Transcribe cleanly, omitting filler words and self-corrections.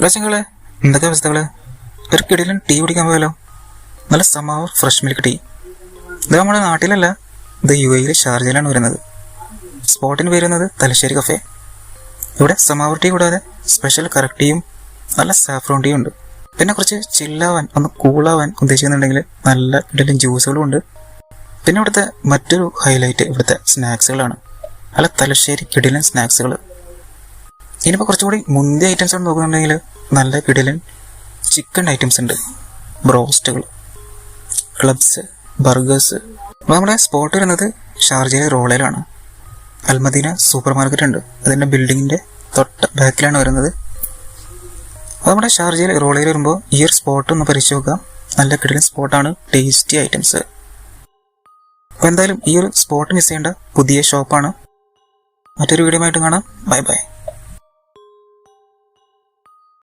പ്രശ്നങ്ങള് എന്തൊക്കെ അവസ്ഥകള്? ഒരു കിടിലൻ ടീ കുടിക്കാൻ പോയാലോ? നല്ല സമാവ് ഫ്രഷ് മിൽക്ക് ടീ. ഇത് നമ്മുടെ നാട്ടിലല്ല, ഇത് UAE ഷാർജയിലാണ് വരുന്നത്. സ്പോട്ടിന് പേരുന്നത് തലശ്ശേരി കഫേ. ഇവിടെ സമാവ് ടീ കൂടാതെ സ്പെഷ്യൽ കറക്റ്റ് ടീയും നല്ല സാഫ്രോൺ ടീയും ഉണ്ട്. പിന്നെ കുറച്ച് ചില്ലാവാൻ ഒന്ന് കൂളാവാൻ ഉദ്ദേശിക്കുന്നുണ്ടെങ്കിൽ നല്ല കിടിലൻ ജ്യൂസുകളും ഉണ്ട്. പിന്നെ ഇവിടുത്തെ മറ്റൊരു ഹൈലൈറ്റ് ഇവിടുത്തെ സ്നാക്സുകളാണ്. നല്ല തലശ്ശേരി കിടിലൻ സ്നാക്സുകൾ. ഇനിയിപ്പോൾ കുറച്ചുകൂടി മുന്തിയ ഐറ്റംസ് നോക്കുന്നുണ്ടെങ്കിൽ നല്ല കിടിലൻ ചിക്കൻ ഐറ്റംസ് ഉണ്ട്. ബ്രോസ്റ്റുകൾ, ക്ലബ്സ്, ബർഗേഴ്സ്. നമ്മുടെ സ്പോട്ട് വരുന്നത് ഷാർജയിലെ റോളയിലാണ്. അൽമദീന സൂപ്പർ മാർക്കറ്റ് ഉണ്ട്, അതിൻ്റെ ബിൽഡിങ്ങിൻ്റെ തൊട്ട് ബാക്കിലാണ് വരുന്നത്. അപ്പോൾ നമ്മുടെ ഷാർജയിൽ റോളയിൽ വരുമ്പോൾ ഈ ഒരു സ്പോട്ട് ഒന്ന് പരിശോധിച്ച് നോക്കാം. നല്ല കിടിലൻ സ്പോട്ടാണ്, ടേസ്റ്റി ഐറ്റംസ്. അപ്പോൾ എന്തായാലും ഈ ഒരു സ്പോട്ട് മിസ് ചെയ്യേണ്ട പുതിയ ഷോപ്പാണ്. മറ്റൊരു വീഡിയോ ആയിട്ട് കാണാം. Bye bye.